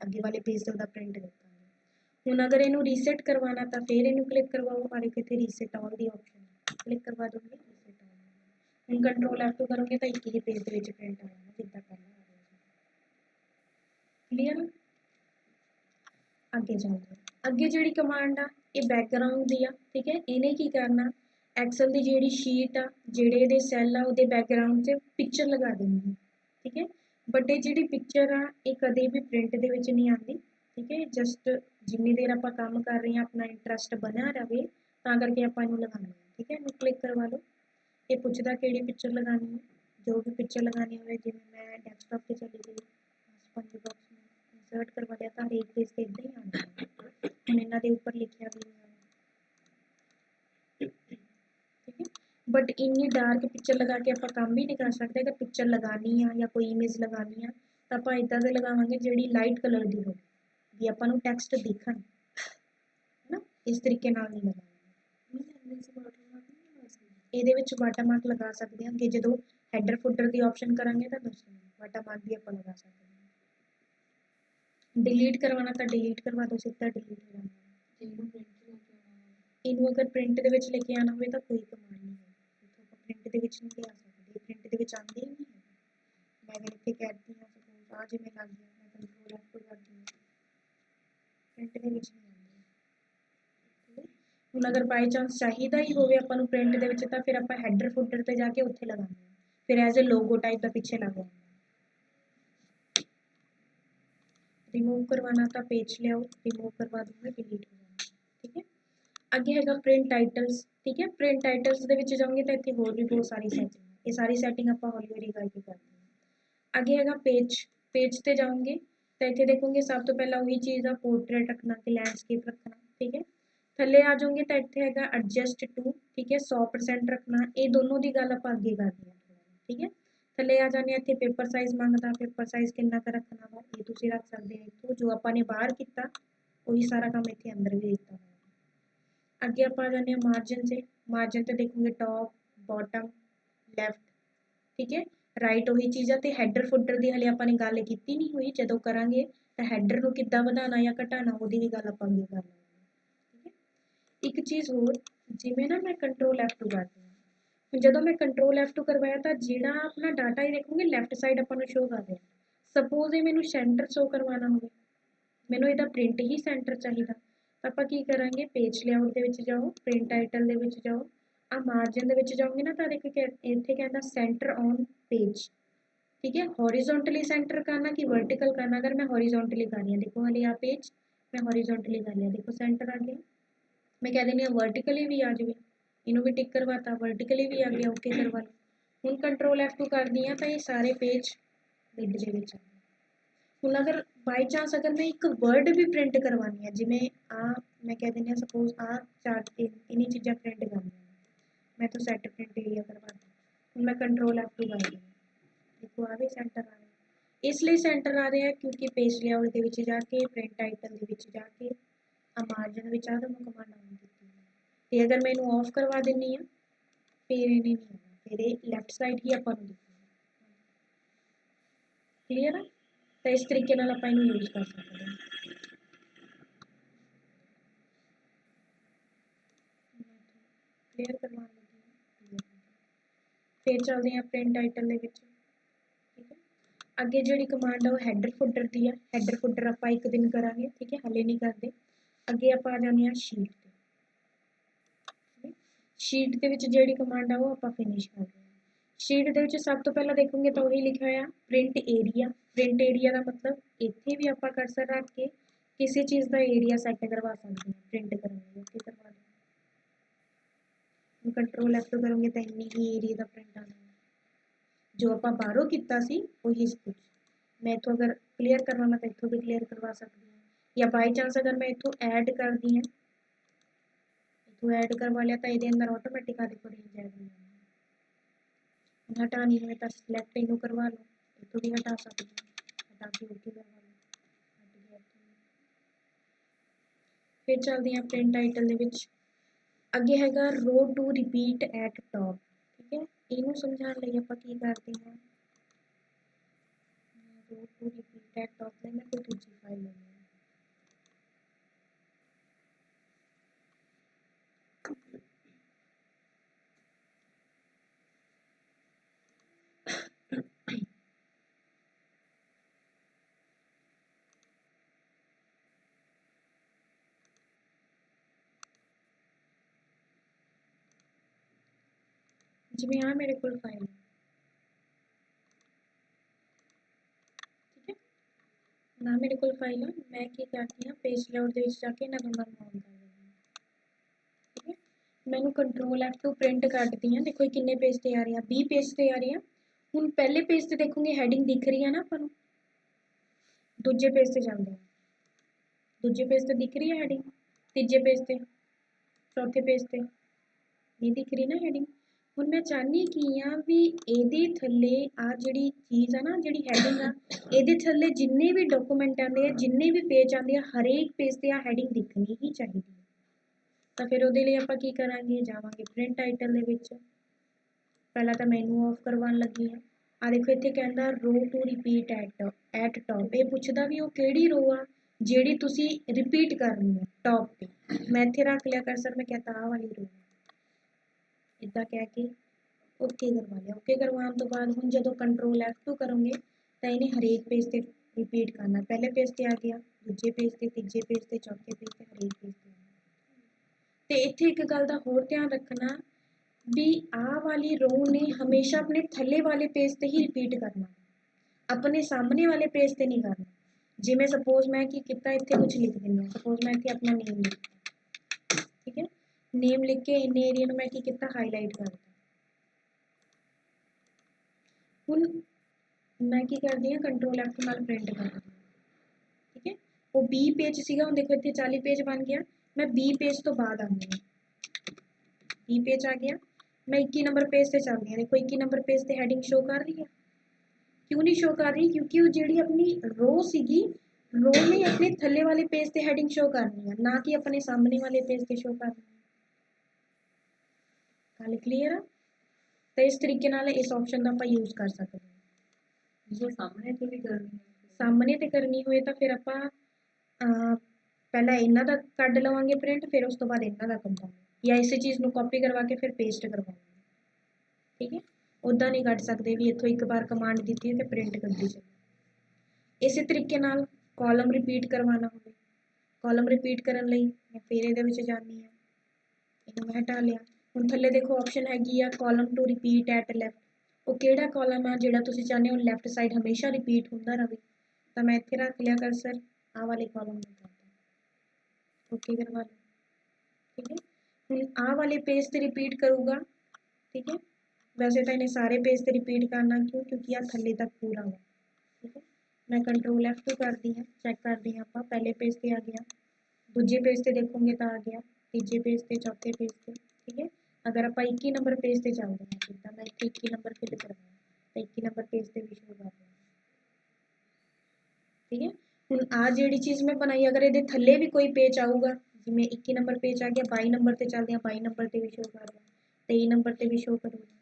ਅੱਗੇ ਵਾਲੇ ਪੇਜ ਤੇ ਉਹਦਾ ਪ੍ਰਿੰਟ ਦੇਖਾਂਗੇ। ਹੁਣ ਅਗਰ ਇਹਨੂੰ ਰੀਸੈਟ ਕਰਵਾਉਣਾ ਤਾਂ ਫਿਰ ਇਹਨੂੰ ਕਲਿੱਕ ਕਰਵਾਓ, ਔਰ ਇੱਥੇ ਰੀਸੈਟ ਆਲ ਦੀ ਆਪਸ਼ਨ ਕਲਿੱਕ ਕਰਵਾ ਦੋਗੇ, ਰੀਸੈਟ ਆਲ। ਹੁਣ ਕੰਟਰੋਲ F2 ਕਰੋਗੇ ਤਾਂ ਇੱਕ ਹੀ ਪੇਜ ਦੇ ਵਿੱਚ ਪ੍ਰਿੰਟ ਆਏਗਾ ਜਿੱਦਾਂ ਪਹਿਲਾਂ ਆ ਰਿਹਾ ਸੀ। ਕਲੀਅਰ। ਅੱਗੇ ਜਾਓ, ਅੱਗੇ ਜਿਹੜੀ ਕਮਾਂਡ ਆ ਇਹ ਬੈਕਗਰਾਉਂਡ ਦੀ ਆ। ਠੀਕ ਹੈ, ਇਹਨੇ ਕੀ ਕਰਨਾ, ਐਕਸਲ ਦੀ ਜਿਹੜੀ ਸ਼ੀਟ ਆ, ਜਿਹੜੇ ਇਹਦੇ ਸੈੱਲ ਆ, ਉਹਦੇ ਬੈਕਗਰਾਉਂਡ 'ਚ ਪਿਕਚਰ ਲਗਾ ਦੇਣੀ ਹੈ। ਠੀਕ ਹੈ, ਬਟ ਇਹ ਜਿਹੜੀ ਪਿਕਚਰ ਆ ਇਹ ਕਦੇ ਵੀ ਪ੍ਰਿੰਟ ਦੇ ਵਿੱਚ ਨਹੀਂ ਆਉਂਦੀ। ਠੀਕ ਹੈ, ਜਸਟ ਜਿੰਨੀ ਦੇਰ ਆਪਾਂ ਕੰਮ ਕਰ ਰਹੇ ਹਾਂ ਆਪਣਾ ਇੰਟਰਸਟ ਬਣਿਆ ਰਹੇ ਤਾਂ ਕਰਕੇ ਆਪਾਂ ਇਹਨੂੰ ਲਗਾਉਣਾ ਹੈ। ਠੀਕ ਹੈ, ਇਹਨੂੰ ਕਲਿੱਕ ਕਰਵਾ ਲਓ। ਇਹ ਪੁੱਛਦਾ ਕਿਹੜੀ ਪਿਕਚਰ ਲਗਾਉਣੀ ਹੈ, ਜੋ ਵੀ ਪਿਕਚਰ ਲਗਾਉਣੀ ਹੋਵੇ, ਜਿਵੇਂ ਮੈਂ ਡੈਸਕਟਾਪ ਤੇ ਚਲੀ ਗਈ, ਸਪੰਜ ਬਾਕਸ ਨੂੰ ਇੰਸਰਟ ਕਰਵਾ ਲਿਆ ਤਾਂ ਹਰੇਕ ਪੇਜ ਤੇ ਇੱਦਾਂ ਹੀ ਆਉਣਾ ਹੈ। ਹੁਣ ਇਹਨਾਂ ਦੇ ਉੱਪਰ ਲਿਖਿਆ ਵੀ ਹੋਇਆ ਹੈ। ਠੀਕ ਹੈ, ਬਟ ਇੰਨੀ ਡਾਰਕ ਪਿਕਚਰ ਲਗਾ ਕੇ ਆਪਾਂ ਕੰਮ ਵੀ ਨਹੀਂ ਕਰ ਸਕਦੇ। ਅਗਰ ਪਿਕਚਰ ਲਗਾਉਣੀ ਆ ਜਾਂ ਕੋਈ ਇਮੇਜ ਲਗਾਉਣੀ ਆ ਤਾਂ ਆਪਾਂ ਇੱਦਾਂ ਦੇ ਲਗਾਵਾਂਗੇ ਜਿਹੜੀ ਲਾਈਟ ਕਲਰ ਦੀ ਹੋਵੇ, ਵੀ ਆਪਾਂ ਨੂੰ ਟੈਕਸਟ ਦਿਖਣ, ਹੈ ਨਾ, ਇਸ ਤਰੀਕੇ ਨਾਲ ਨਹੀਂ ਲਗਾਵਾਂਗੇ। ਇਹਦੇ ਵਿੱਚ ਵਾਟਰਮਾਰਕ ਲਗਾ ਸਕਦੇ ਹਾਂ, ਕਿ ਜਦੋਂ ਹੈਡਰ ਫੁੱਟਰ ਦੀ ਆਪਸ਼ਨ ਕਰਾਂਗੇ ਤਾਂ ਦੱਸਾਂਗੇ ਵਾਟਰਮਾਰਕ ਵੀ ਆਪਾਂ ਲਗਾ ਸਕਦੇ ਹਾਂ। डिलीट करवाना तो डिलीट करवा दो, सीधा डिलीट हो जाना। ਇਹਨੂੰ ਅਗਰ ਪ੍ਰਿੰਟ ਦੇ ਵਿੱਚ ਲੈ ਕੇ ਆਣਾ ਹੋਵੇ ਤਾਂ ਕੋਈ ਕਮਾਂਡ ਨਹੀਂ ਹੈ, ਇੱਥੋਂ ਆਪਾਂ ਪ੍ਰਿੰਟ ਦੇ ਵਿੱਚ ਨਹੀਂ ਲਿਆ ਸਕਦੇ, ਪ੍ਰਿੰਟ ਦੇ ਵਿੱਚ ਆਉਂਦੇ ਹੀ ਨਹੀਂ ਹੈ। ਮੈਂ ਅਗਰ ਇੱਥੇ ਕਹਿਤੀ ਹਾਂ ਸਪੋਜ਼ ਆ ਜਿਵੇਂ ਲੱਗ ਗਿਆ, ਮੈਂ ਕੰਟਰੋਲ F2 ਕਰਦੀ ਹਾਂ, ਪ੍ਰਿੰਟ ਦੇ ਵਿੱਚ ਨਹੀਂ ਆਉਂਦੇ। ਹੁਣ ਅਗਰ ਬਾਈ ਚਾਂਸ ਚਾਹੀਦਾ ਹੀ ਹੋਵੇ ਆਪਾਂ ਨੂੰ ਪ੍ਰਿੰਟ ਦੇ ਵਿੱਚ ਤਾਂ ਫਿਰ ਆਪਾਂ ਹੈਡਰ ਫੁੱਟਰ ਤੇ ਜਾ ਕੇ ਉੱਥੇ ਲਗਾਉਂਦੇ ਹਾਂ, ਫਿਰ ਐਜ਼ ਅ ਲੋਗੋ ਟਾਈਪ ਦਾ ਪਿੱਛੇ ਲੱਗ ਜਾਂਦਾ। रिमूव करवाना था पेज ले आओ, रिमूव करवा दूंगा, डिलीट हो जाएगा। ठीक है, ਅੱਗੇ ਹੈਗਾ ਪ੍ਰਿੰਟ ਟਾਈਟਲਸ। ਠੀਕ ਹੈ, ਪ੍ਰਿੰਟ ਟਾਈਟਲਸ ਦੇ ਵਿੱਚ ਜਾਓਗੇ ਤਾਂ ਇੱਥੇ ਹੋਰ ਵੀ ਬਹੁਤ ਸਾਰੀ ਸੈਟਿੰਗ ਹੈ, ਇਹ ਸਾਰੀ ਸੈਟਿੰਗ ਆਪਾਂ ਹੌਲੀ ਹੌਲੀ ਕਰਕੇ ਕਰਦੇ ਹਾਂ। ਅੱਗੇ ਹੈਗਾ ਪੇਜ, ਪੇਜ ਤੇ ਜਾਓਗੇ ਤਾਂ ਇੱਥੇ ਦੇਖੋਗੇ ਸਭ ਤੋਂ ਪਹਿਲਾਂ ਉਹੀ ਚੀਜ਼ ਆ, ਪੋਰਟਰੇਟ ਰੱਖਣਾ ਕਿ ਲੈਂਡਸਕੇਪ ਰੱਖਣਾ। ਠੀਕ ਹੈ, ਥੱਲੇ ਆ ਜਾਓਗੇ ਤਾਂ ਇੱਥੇ ਹੈਗਾ ਐਡਜਸਟ ਟੂ। ਠੀਕ ਹੈ, 100% ਰੱਖਣਾ, ਇਹ ਦੋਨੋਂ ਦੀ ਗੱਲ ਆਪਾਂ ਅੱਗੇ ਕਰਦੇ ਹਾਂ। ਠੀਕ ਹੈ, ਥੱਲੇ ਆ ਜਾਂਦੇ ਇੱਥੇ ਪੇਪਰ ਸਾਈਜ਼ ਮੰਗਦਾ, ਪੇਪਰ ਸਾਈਜ਼ ਕਿੰਨਾ ਕੁ ਰੱਖਣਾ ਵਾ ਇਹ ਤੁਸੀਂ ਰੱਖ ਸਕਦੇ ਹੋ। ਇੱਥੋਂ ਜੋ ਆਪਾਂ ਨੇ ਬਾਹਰ ਕੀਤਾ ਉਹੀ ਸਾਰਾ ਕੰਮ ਇੱਥੇ ਅੰਦਰ ਵੀ ਦਿੱਤਾ ਹੋਇਆ। ਅੱਗੇ ਆਪਾਂ ਆ ਜਾਂਦੇ ਹਾਂ ਮਾਰਜਨ 'ਤੇ, ਮਾਰਜਨ 'ਤੇ ਦੇਖੋਗੇ ਟੌਪ, ਬੋਟਮ, ਲੈਫਟ। ਠੀਕ ਹੈ, ਰਾਈਟ ਉਹੀ ਚੀਜ਼ ਆ, ਤੇ ਹੈਡਰ ਫੁੱਟਰ ਦੀ ਹਲੇ ਆਪਾਂ ਨੇ ਗੱਲ ਕੀਤੀ ਨਹੀਂ ਹੋਈ, ਜਦੋਂ ਕਰਾਂਗੇ ਤਾਂ ਹੈਡਰ ਨੂੰ ਕਿੱਦਾਂ ਵਧਾਉਣਾ ਜਾਂ ਘਟਾਉਣਾ ਉਹਦੀ ਵੀ ਗੱਲ ਆਪਾਂ ਅੱਗੇ ਕਰ ਲਾਂਗੇ। ਠੀਕ ਹੈ, ਇੱਕ ਚੀਜ਼ ਹੋਰ, ਜਿਵੇਂ ਨਾ ਮੈਂ ਕੰਟਰੋਲ F2 ਕਰਦੀ ਹਾਂ, ਹੁਣ ਜਦੋਂ ਮੈਂ ਕੰਟਰੋਲ F2 ਕਰਵਾਇਆ ਤਾਂ ਜਿਹੜਾ ਆਪਣਾ ਡਾਟਾ ਹੀ ਦੇਖੋਗੇ ਲੈਫਟ ਸਾਈਡ ਆਪਾਂ ਨੂੰ ਸ਼ੋ ਕਰ ਰਿਹਾ। ਸਪੋਜ਼ ਇਹ ਮੈਨੂੰ ਸੈਂਟਰ ਸ਼ੋ ਕਰਵਾਉਣਾ ਹੋਵੇ, ਮੈਨੂੰ ਇਹਦਾ ਪ੍ਰਿੰਟ ਹੀ ਸੈਂਟਰ ਚਾਹੀਦਾ, ਤਾਂ ਆਪਾਂ ਕੀ ਕਰਾਂਗੇ, ਪੇਜ ਲੇਆਊਟ ਦੇ ਵਿੱਚ ਜਾਓ, ਪ੍ਰਿੰਟ ਟਾਈਟਲ ਦੇ ਵਿੱਚ ਜਾਓ, ਆ ਮਾਰਜਨ ਦੇ ਵਿੱਚ ਜਾਓਗੇ ਨਾ ਤਾਂ ਦੇਖੋ ਇੱਥੇ ਕਹਿੰਦਾ ਸੈਂਟਰ ਔਨ ਪੇਜ। ठीक है, हॉरिजॉन्टली सेंटर करना कि वर्टिकल करना, अगर मैं हॉरिजॉन्टली कर रही हूँ, देखो वाले यहाँ पेज मैं हॉरिजॉन्टली कर लिया, देखो सेंटर आ गया। मैं कह देनी वर्टिकली भी आ जाए, इन्हों भी टिक करवाता, वर्टिकली भी आ गया, ओके करवा लो। हूँ कंट्रोल F2 कर दी तो ये सारे पेज मिड दे विच आ गए। हूँ अगर बाई चांस अगर मैं एक वर्ड भी प्रिंट करवानी है, जिमें आ मैं कह देनी सपोज आ चार इन्हीं चीज़ा प्रिंट करनी, मैं तो सैट प्रिंट एरिया करवा दी। हूँ मैं कंट्रोल F2 कर दी, देखो आ भी सेंटर आ रहा है, इसलिए सेंटर आ रहा है क्योंकि पेज लेआउट के विच जाके प्रिंट टाइटल के विच जाके आ मार्जिन विच आ दोनों कमांड ऑन कीती है। ते अगर मैं इनू ऑफ करवा दिंदी हां फिर इन्हें नहीं आना, फिर ये लैफ्ट साइड ही आपां नूं दिखेगा। क्लीयर है, तो इस तरीके नाल आपां इनू यूज कर सकते हैं। क्लीयर करवा लगी, फिर चलते हैं प्रिंट टाइटल के विच। ਅੱਗੇ ਜਿਹੜੀ ਕਮਾਂਡ ਆ ਉਹ ਹੈਡਰ ਫੁੱਟਰ ਦੀ ਆ, ਹੈਡਰ ਫੁੱਟਰ ਆਪਾਂ ਇੱਕ ਦਿਨ ਕਰਾਂਗੇ। ਠੀਕ ਹੈ, ਹਲੇ ਨਹੀਂ ਕਰਦੇ। ਅੱਗੇ ਆਪਾਂ ਆ ਜਾਂਦੇ ਹਾਂ ਸ਼ੀਟ ਤੇ, ਸ਼ੀਟ ਦੇ ਵਿੱਚ ਜਿਹੜੀ ਕਮਾਂਡ ਆ ਉਹ ਆਪਾਂ ਫਿਨਿਸ਼ ਕਰ ਰਹੇ ਹਾਂ। ਸ਼ੀਟ ਦੇ ਵਿੱਚ ਸਭ ਤੋਂ ਪਹਿਲਾਂ ਦੇਖੋਗੇ ਤਾਂ ਉਹੀ ਲਿਖਿਆ ਹੋਇਆ ਪ੍ਰਿੰਟ ਏਰੀਆ। ਪ੍ਰਿੰਟ ਏਰੀਆ ਦਾ ਮਤਲਬ ਇੱਥੇ ਵੀ ਆਪਾਂ ਕਰਸਰ ਰੱਖ ਕੇ किसी चीज़ का एरिया सैट करवा सकते हैं प्रिंट करेंगे ओके करवा दें कंट्रोल F करोगे तो इन्नी ही एरिया का प्रिंट आना जो आप बाहरों किया सी वही कुछ मैं इतों अगर क्लीयर करवाना तो इतों भी क्लीयर करवा सकती हूँ या बाई चांस अगर मैं इतों ऐड कर दी है इतों ऐड करवा लिया तो ये अंदर ऑटोमैटिक आ देखो रेंज ऐड हो जाएगी हटानी हो तो सिलेक्ट इनू करवा लो इतों भी हटा सकते हो हटा के ओके करवा लो हट गया फिर चलते हैं प्रिंट टाइटल दे विच अगे हैगा रो टू रिपीट एट टॉप ठीक है इनू समझाने लई आपां की करते हैं रो टू रिपीट एट टॉप में मैं कोई दूसरी फाइल लेनी है जिवें आ मेरे को फाइल ठीक है ना मेरे को फाइल है मैं की करती हूँ पेज लेआउट दे विच जाके नवंबर में ऑन कर देनी ठीक है मैनू कंट्रोल F2 प्रिंट करती हैं देखो किन्ने पेज ते आ रहे हैं 20 पेज ते आ रहे हैं हुण पहले पेज ते देखोगे हैडिंग दिख रही है ना अपन दूजे पेज ते चलते हैं दूजे पेज ते दिख रही है हैडिंग तीजे पेज ते चौथे पेज ते नहीं दिख रही ना हैडिंग हुण मैं चाहनी की आ भी ਇਹਦੇ ਥੱਲੇ आ ਜਿਹੜੀ चीज़ है ना ਜਿਹੜੀ हैडिंग आ ਇਹਦੇ ਥੱਲੇ जिन्ने भी डॉक्यूमेंट आते हैं जिन्ने भी पेज आते हैं हर एक पेज ते आ हैडिंग दिखनी ही चाहिए तो फिर ਉਹਦੇ ਲਈ ਆਪਾਂ ਕੀ ਕਰਾਂਗੇ ਜਾਵਾਂਗੇ ਪ੍ਰਿੰਟ ਟਾਈਟਲ ਦੇ ਵਿੱਚ ਪਹਿਲਾਂ ਤਾਂ ਮੈਨੂ ਆਫ ਕਰਵਾਉਣ ਲੱਗੀ ਹਾਂ ਆ ਦੇਖੋ ਇੱਥੇ ਕਹਿੰਦਾ ਰੋ ਟੂ ਰਿਪੀਟ ਐਟ ਟੌਪ ਇਹ ਪੁੱਛਦਾ ਵੀ ਉਹ ਕਿਹੜੀ ਰੋ ਆ ਜਿਹੜੀ ਤੁਸੀਂ ਰਿਪੀਟ ਕਰਨੀ ਹੈ ਟੌਪ ਤੇ ਮੈਂ ਇੱਥੇ ਰੱਖ ਲਿਆ ਕਰਸਰ ਮੈਂ ਕਹਤਾ ਆ ਵਾਲੀ रो इदा कह के ओके करवा लिया ओके करवाने तो बाद हम जो कंट्रोल F2 करोगे तो इन्हें हरेक पेज से रिपीट करना पहले पेज से आ गया दूजे पेज से तीजे पेज से चौथे पेज से हरेक पेज से तो इत्थे एक गल का होर ध्यान रखना भी आ वाली रो ने हमेशा अपने थले वाले पेज से ही रिपीट करना अपने सामने वाले पेज से नहीं करना जिमें सपोज मैं की किता इत्थे कुछ लिख देना सपोज मैं इत्थे अपना नेम लिख ठीक है नेम लिख के इन्ने एरिया में मैं की किता हाईलाइट कर दिता हुण मैं की करदी हां कंट्रोल F नाल प्रिंट कर दी ठीक है वो 20 पेज सीगा हुण देखो इत्थे 40 पेज बन गया मैं 20 पेज तो बाद आनी है 20 पेज आ गया मैं 21 नंबर पेज से चलदी हां देखो 21 नंबर पेज ते हैडिंग शो कर रही है क्यों नहीं शो कर रही क्योंकि वो जिहड़ी अपनी रो सीगी रो ने अपने थल्ले वाले पेज ते हैडिंग शो करनी है ना कि अपने सामने वाले पेज ते शो करनी है गल क्लीयर है तो इस तरीके नाल इस ऑप्शन का आप यूज़ कर सकते हैं जो सामने तो भी करनी है सामने ते करनी होए तो फिर आप पहला इन्हां दा कढ लवांगे प्रिंट फिर उस तो बाद इन्हां दा कढांगे या इस चीज़ नूं कॉपी करवा के फिर पेस्ट करवाएंगे ठीक है उदा नहीं कढ सकते भी इत्थों एक बार कमांड दी है तो प्रिंट कड्ढी चलो इस तरीके नाल कॉलम रिपीट करवाना होवे कॉलम रिपीट करन लई मैं फिर इहदे विच जानी है इहनूं मैं हटा लिया हुण थल्ले देखो ऑप्शन हैगी आ column to repeat at left वो किहड़ा कॉलम आ जिहड़ा तुसीं चाहुंदे हो लैफ्ट साइड हमेशा रिपीट हुंदा रहे तो मैं इत्थे रख लिया कर्सर आ वाले कॉलम में कर दिया ओके करवा लो ठीक है हुण आ वाले पेज ते रिपीट करूँगा ठीक है वैसे तो इन्हें सारे पेज ते रिपीट करना क्यों क्योंकि आ थल्ले तक पूरा हुआ ठीक है मैं कंट्रोल F2 कर दी है चेक कर दी आप पहले पेज पे आ गया दूजे पेज पे देखोगे तो आ गया तीजे पेज पे चौथे पेज पे ठीक है अगर आप 21 नंबर पेज पे चलते हैं जिदा मैं 21 नंबर फिल करवाया तो 21 नंबर पेज पे भी शो कर रहा ठीक है हुण आ जिहड़ी चीज़ मैं बनाई अगर ये थल्ले भी कोई पेज आऊगा जिवें 21 नंबर पेज आ गया 22 नंबर ते चलते हैं 22 नंबर ते भी शो कर रहा 23 नंबर ते भी शो करूँगा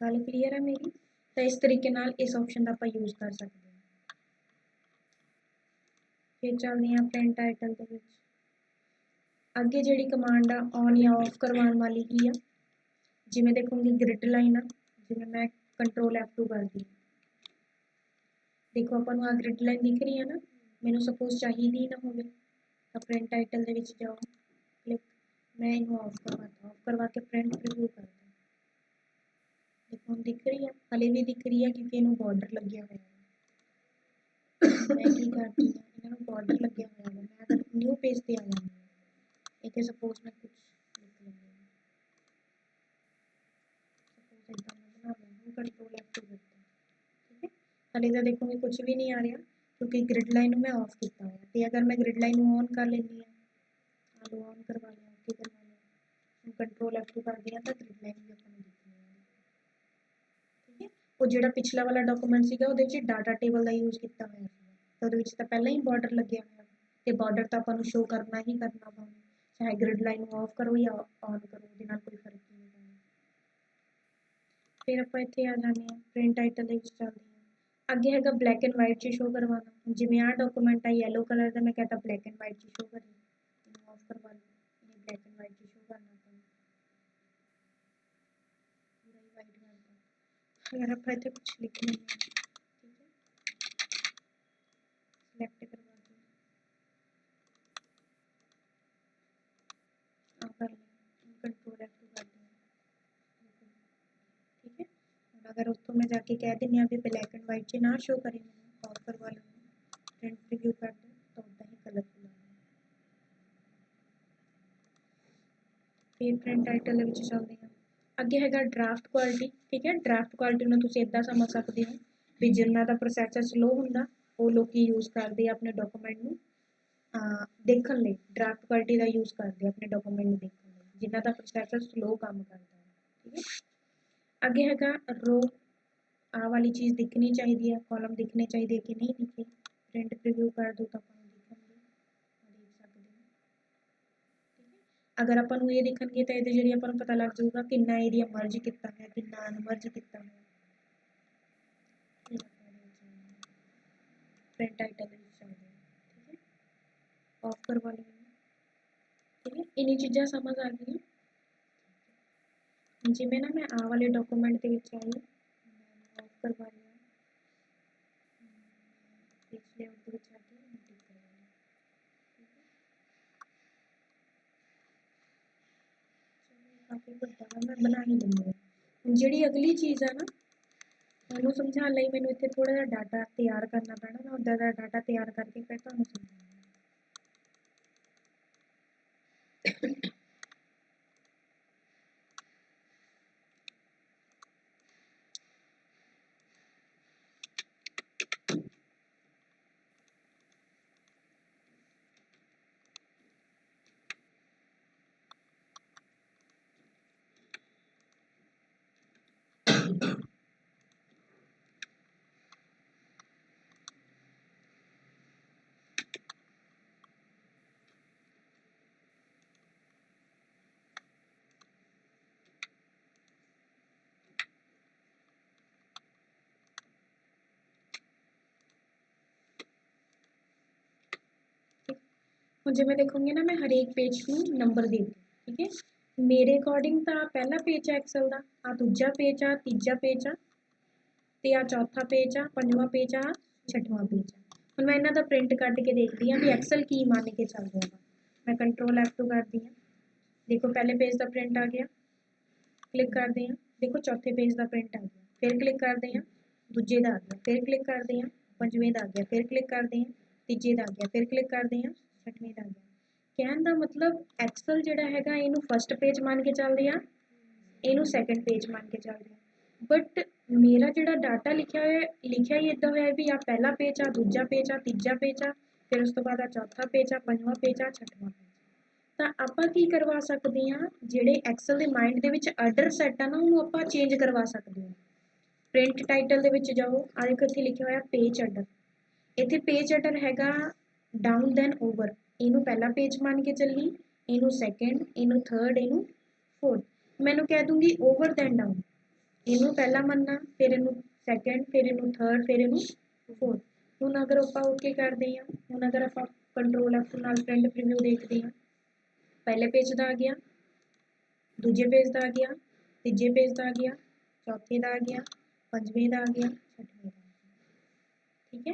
गल क्लीयर है मेरी तो इस तरीके नाल इस ऑप्शन का आप यूज़ कर सकते हैं फिर चलते हैं प्रिंट टाइटल दे विच अगे जिहड़ी कमांड आ ऑन या ऑफ करवाने वाली की आ जिवें देखोगे ग्रिड लाइन आ जिवें मैं कंट्रोल F2 कर दी देखो अपन आ ग्रिड लाइन दिख रही है ना मैनू सपोज चाहिए ही ना होवे तो प्रिंट टाइटल दे विच जाओ क्लिक मैं इनू ऑफ करवा के प्रिंट प्रीव्यू कर दी देखो हम दिख रही है हले भी दिख रही है क्योंकि इनू बॉर्डर लगे हुए हैं मैं की करती हूँ इन्हां नूं ਬਾਰਡਰ ਲੱਗਿਆ ਹੋਇਆ ਵਾ। ਮੈਂ ਅਗਰ ਨਿਊ ਪੇਜ ਤੇ ਆ ਜਾਂਦੀ ਹਾਂ, ਇੱਥੇ ਸਪੋਜ਼ ਮੈਂ ਕੁਝ ਲਿਖ ਲੈਂਦੀ ਹਾਂ, ਸਪੋਜ਼ ਇੱਦਾਂ ਮੈਂ ਬਣਾ ਲਿਆ, ਹੁਣ ਕੰਟਰੋਲ F2 ਕਰਤਾ, ਠੀਕ ਹੈ। ਹਾਲੇ ਤਾਂ ਦੇਖੋਗੇ ਕੁਝ ਵੀ ਨਹੀਂ ਆ ਰਿਹਾ ਕਿਉਂਕਿ ਗ੍ਰਿਡ ਲਾਈਨ ਨੂੰ ਮੈਂ ਆਫ ਕੀਤਾ ਹੋਇਆ। ਤੇ ਅਗਰ ਮੈਂ ਗ੍ਰਿਡ ਲਾਈਨ ਨੂੰ ਔਨ ਕਰ ਲੈਂਦੀ ਹਾਂ, ਆਲੂ ਔਨ ਕਰਵਾ ਲਿਆ, ਓਕੇ ਕਰਵਾ ਲਿਆ, ਹੁਣ ਕੰਟਰੋਲ F2 ਕਰਦੀ ਹਾਂ ਤਾਂ ਗ੍ਰਿਡ ਲਾਈਨ ਵੀ ਆਪਾਂ ਨੂੰ ਦਿਖਣੀ ਹੈ, ਠੀਕ ਹੈ। ਉਹ ਜਿਹੜਾ ਪਿਛਲਾ ਵਾਲਾ ਡਾਕੂਮੈਂਟ ਸੀਗਾ ਉਹਦੇ ਵਿੱਚ ਡਾਟਾ ਟੇਬਲ ਦਾ ਯੂਜ਼ ਕੀਤਾ ਹੋਇਆ ਸੀ, ਤਾਂ ਉਹਦੇ ਵਿੱਚ ਤਾਂ ਪਹਿਲਾਂ ਹੀ ਬਾਰਡਰ ਲੱਗਿਆ ਹੋਇਆ ਤੇ ਬਾਰਡਰ ਤਾਂ ਆਪਾਂ ਨੂੰ ਸ਼ੋ ਕਰਨਾ ਹੀ ਕਰਨਾ ਵਾ, ਚਾਹੇ ਗ੍ਰਿਡ ਲਾਈਨ ਨੂੰ ਆਫ ਕਰੋ ਜਾਂ ਔਨ ਕਰੋ, ਉਹਦੇ ਨਾਲ ਕੋਈ ਫਰਕ ਨਹੀਂ ਪੈਂਦਾ। ਫਿਰ ਆਪਾਂ ਇੱਥੇ ਆ ਜਾਂਦੇ ਹਾਂ, ਪ੍ਰਿੰਟ ਟਾਈਟਲ ਦੇ ਵਿੱਚ ਚੱਲਦੇ ਹਾਂ। ਅੱਗੇ ਹੈਗਾ ਬਲੈਕ ਐਂਡ ਵਾਈਟ 'ਚ ਸ਼ੋ ਕਰਵਾਉਣਾ, ਜਿਵੇਂ ਆਹ ਡਾਕੂਮੈਂਟ ਆ ਯੈਲੋ ਕਲਰ ਦਾ, ਮੈਂ ਕਹਤਾ ਬਲੈਕ ਐਂਡ ਵਾਈਟ 'ਚ ਸ਼ੋ ਕਰੇ, ਇਹਨੂੰ ਆਫ ਕਰਵਾ ਲਓ, ਇਹ ਬਲੈਕ ਐਂਡ ਵਾਈਟ 'ਚ ਸ਼ੋ ਕਰਨਾ ਆਪਾਂ ਪੂਰਾ ਹੀ ਵਾਈਟ ਕਰਦਾ। ਅਗਰ ਆਪਾਂ ਇੱਥੇ ਕੁਝ ਲਿਖ ਲੈਂਦੇ ਹਾਂ, ਠੀਕ ਹੈ, ਸਿਲੈਕਟ ਕਰਵਾ ਕੇ ਆ ਕਰ ਲਿਆ, ਕੰਟਰੋਲ F2 ਕਰਦੇ ਹਾਂ, ਠੀਕ ਹੈ। ਹੁਣ ਅਗਰ ਉੱਥੋਂ ਮੈਂ ਜਾ ਕੇ ਕਹਿ ਦਿੰਦੀ ਹਾਂ ਵੀ ਬਲੈਕ ਐਂਡ ਵਾਈਟ 'ਚ ਨਾ ਸ਼ੋ ਕਰੇ, ਮੈਨੂੰ ਆਫ ਕਰਵਾ ਲਓ, ਪ੍ਰਿੰਟ ਪ੍ਰੀਵਿਊ ਕਰ ਦਿਓ ਤਾਂ ਉੱਦਾਂ ਹੀ ਕਲਰਫੁਲ ਆਉਣਾ। ਫਿਰ ਪ੍ਰਿੰਟ ਟਾਈਟਲ ਦੇ ਵਿੱਚ ਚੱਲਦੇ ਹਾਂ। ਅੱਗੇ ਹੈਗਾ ਡਰਾਫਟ ਕੁਆਲਿਟੀ, ਠੀਕ ਹੈ। ਡਰਾਫਟ ਕੁਆਲਿਟੀ ਨੂੰ ਤੁਸੀਂ ਇੱਦਾਂ ਸਮਝ ਸਕਦੇ ਹੋ ਵੀ ਜਿਨ੍ਹਾਂ ਦਾ ਪ੍ਰੋਸੈਸਰ ਸਲੋ ਹੁੰਦਾ ਉਹ ਲੋਕੀ ਯੂਜ਼ ਕਰਦੇ ਆ ਆਪਣੇ ਡਾਕੂਮੈਂਟ ਨੂੰ ਦੇਖਣ ਲਈ, ਡਰਾਫਟ ਕੁਆਲਿਟੀ ਦਾ ਯੂਜ਼ ਕਰਦੇ ਆਪਣੇ ਡਾਕੂਮੈਂਟ ਨੂੰ ਦੇਖਣ ਲਈ, ਜਿਨ੍ਹਾਂ ਦਾ ਪ੍ਰੋਸੈਸਰ ਸਲੋ ਕੰਮ ਕਰਦਾ ਹੈ, ਠੀਕ ਹੈ। ਅੱਗੇ ਹੈਗਾ ਰੋ, ਆਹ ਵਾਲੀ ਚੀਜ਼ ਦਿਖਣੀ ਚਾਹੀਦੀ ਹੈ, ਕਾਲਮ ਦਿਖਣੇ ਚਾਹੀਦੇ ਕਿ ਨਹੀਂ ਦਿਖੇ, ਪ੍ਰਿੰਟ ਪ੍ਰੀਵਿਊ ਕਰ ਦਿਓ ਤਾਂ ਆਪਾਂ ਨੂੰ ਦਿਖਣਗੇ, ਦੇਖ ਸਕਦੇ ਹੋ, ਠੀਕ ਹੈ। ਅਗਰ ਆਪਾਂ ਨੂੰ ਇਹ ਦਿਖਣਗੇ ਤਾਂ ਇਹਦੇ ਜਿਹੜੀ ਆਪਾਂ ਨੂੰ ਪਤਾ ਲੱਗ ਜਾਊਗਾ ਕਿੰਨਾ ਏਰੀਆ ਮਰਜ ਕੀਤਾ ਹੈ, ਕਿੰਨਾ ਅਨਮਰਜ ਕੀਤਾ ਹੈ। ਪ੍ਰਿੰਟ ਟਾਈਟਲ ਦੇ ਵਿੱਚ ਚੱਲਦੇ ਹਾਂ, ਠੀਕ ਹੈ, ਆਫ ਕਰਵਾ ਲਓ, ਠੀਕ ਹੈ। ਇੰਨੀ ਚੀਜ਼ਾਂ ਸਮਝ ਆ ਗਈਆਂ। ਜਿਵੇਂ ਨਾ ਮੈਂ ਆਹ ਵਾਲੇ ਡਾਕੂਮੈਂਟ ਦੇ ਵਿੱਚ ਆਈ, ਮੈਂ ਆਫ ਕਰਵਾ ਲਿਆ, ਪਿਛਲੇ ਦੇ ਵਿੱਚ ਆ ਕੇ ਟਿਕ ਕਰਵਾ ਲਿਆ, ਠੀਕ ਹੈ। ਕਾਫੀ ਵੱਡਾ ਵਾ, ਮੈਂ ਬਣਾ ਹੀ ਦਿੰਦੀ ਹਾਂ। ਜਿਹੜੀ ਅਗਲੀ ਚੀਜ਼ ਆ ਨਾ, ਉਹਨੂੰ ਸਮਝਾਉਣ ਲਈ ਮੈਨੂੰ ਇੱਥੇ ਥੋੜਾ ਜਿਹਾ ਡਾਟਾ ਤਿਆਰ ਕਰਨਾ ਪੈਣਾ, ਮੈਂ ਉੱਦਾਂ ਦਾ ਡਾਟਾ ਤਿਆਰ ਕਰਕੇ ਫਿਰ ਤੁਹਾਨੂੰ ਸਮਝਾਉਂਗੀ। ਹੁਣ ਜਿਵੇਂ ਦੇਖੋਗੇ ਨਾ, ਮੈਂ ਹਰੇਕ ਪੇਜ ਨੂੰ ਨੰਬਰ ਦੇ ਦਿੱਤੇ, ਠੀਕ ਹੈ। ਮੇਰੇ ਅਕੋਰਡਿੰਗ ਤਾਂ ਪਹਿਲਾ ਪੇਜ ਆ ਐਕਸਲ ਦਾ, ਆ ਦੂਜਾ ਪੇਜ ਆ, ਤੀਜਾ ਪੇਜ ਆ, ਤੇ ਆ ਚੌਥਾ ਪੇਜ ਆ, ਪੰਜਵਾਂ ਪੇਜ ਆ, ਛਠਵਾਂ ਪੇਜ ਆ। ਹੁਣ ਮੈਂ ਇਹਨਾਂ ਦਾ ਪ੍ਰਿੰਟ ਕੱਢ ਕੇ ਦੇਖਦੀ ਹਾਂ ਵੀ ਐਕਸਲ ਕੀ ਮੰਨ ਕੇ ਚੱਲ ਰਿਹਾ ਵਾ। ਮੈਂ ਕੰਟਰੋਲ F2 ਕਰਦੀ ਹਾਂ, ਦੇਖੋ ਪਹਿਲੇ ਪੇਜ ਦਾ ਪ੍ਰਿੰਟ ਆ ਗਿਆ, ਕਲਿੱਕ ਕਰਦੇ ਹਾਂ, ਦੇਖੋ ਚੌਥੇ ਪੇਜ ਦਾ ਪ੍ਰਿੰਟ ਆ ਗਿਆ, ਫਿਰ ਕਲਿੱਕ ਕਰਦੇ ਹਾਂ, ਦੂਜੇ ਦਾ ਆ ਗਿਆ, ਫਿਰ ਕਲਿੱਕ ਕਰਦੇ ਹਾਂ, ਪੰਜਵੇਂ ਦਾ ਆ ਗਿਆ, ਫਿਰ ਕਲਿੱਕ ਕਰਦੇ ਹਾਂ, ਤੀਜੇ ਦਾ ਆ ਗਿਆ, ਫਿਰ ਕਲਿੱਕ ਕਰਦੇ ਹਾਂ, ਛਠਵੇਂ ਦਾ ਆ ਗਿਆ। ਕਹਿਣ ਦਾ ਮਤਲਬ ਐਕਸਲ ਜਿਹੜਾ ਹੈਗਾ ਇਹਨੂੰ ਫਸਟ ਪੇਜ ਮੰਨ ਕੇ ਚੱਲਦੇ ਆ, ਇਹਨੂੰ ਸੈਕੰਡ ਪੇਜ ਮੰਨ ਕੇ ਚੱਲਦੇ ਆ, ਬਟ ਮੇਰਾ ਜਿਹੜਾ ਡਾਟਾ ਲਿਖਿਆ ਹੀ ਇੱਦਾਂ ਹੋਇਆ ਵੀ ਆ ਪਹਿਲਾ ਪੇਜ ਆ, ਦੂਜਾ ਪੇਜ ਆ, ਤੀਜਾ ਪੇਜ ਆ, ਫਿਰ ਉਸ ਤੋਂ ਬਾਅਦ ਆ ਚੌਥਾ ਪੇਜ ਆ, ਪੰਜਵਾਂ ਪੇਜ ਆ, ਛਠਵਾਂ ਪੇਜ। ਤਾਂ ਆਪਾਂ ਕੀ ਕਰਵਾ ਸਕਦੇ ਹਾਂ, ਜਿਹੜੇ ਐਕਸਲ ਦੇ ਮਾਈਂਡ ਦੇ ਵਿੱਚ ਆਰਡਰ ਸੈੱਟ ਆ ਨਾ, ਉਹਨੂੰ ਆਪਾਂ ਚੇਂਜ ਕਰਵਾ ਸਕਦੇ ਹਾਂ। ਪ੍ਰਿੰਟ ਟਾਈਟਲ ਦੇ ਵਿੱਚ ਜਾਓ, ਆ ਦੇਖੋ ਇੱਥੇ ਲਿਖਿਆ ਹੋਇਆ ਪੇਜ ਆਰਡਰ, ਇੱਥੇ ਪੇਜ ਆਰਡਰ ਹੈਗਾ ਡਾਊਨ ਦੈਨ ਓਵਰ, ਇਹਨੂੰ ਪਹਿਲਾ ਪੇਜ ਮੰਨ ਕੇ ਚੱਲੀ, ਇਹਨੂੰ ਸੈਕੰਡ, ਇਹਨੂੰ ਥਰਡ, ਇਹਨੂੰ ਫੋਰਥ। ਮੈਨੂੰ ਕਹਿ ਦੂੰਗੀ ਓਵਰ ਦੈਨ ਡਾਊਨ, ਇਹਨੂੰ ਪਹਿਲਾ ਮੰਨਣਾ, ਫਿਰ ਇਹਨੂੰ ਸੈਕੰਡ, ਫਿਰ ਇਹਨੂੰ ਥਰਡ, ਫਿਰ ਇਹਨੂੰ ਫੋਰਥ। ਹੁਣ ਅਗਰ ਆਪਾਂ ਓਕੇ ਕਰਦੇ ਹਾਂ, ਹੁਣ ਅਗਰ ਆਪਾਂ ਕੰਟਰੋਲ F ਨਾਲ ਪ੍ਰਿੰਟ ਪ੍ਰੀਵਿਊ ਦੇਖਦੇ ਹਾਂ, ਪਹਿਲੇ ਪੇਜ ਦਾ ਆ ਗਿਆ, ਦੂਜੇ ਪੇਜ ਦਾ ਆ ਗਿਆ, ਤੀਜੇ ਪੇਜ ਦਾ ਆ ਗਿਆ, ਚੌਥੇ ਦਾ ਆ ਗਿਆ, ਪੰਜਵੇਂ ਦਾ ਆ ਗਿਆ, ਛਠਵੇਂ ਦਾ ਆ ਗਿਆ, ਠੀਕ ਹੈ।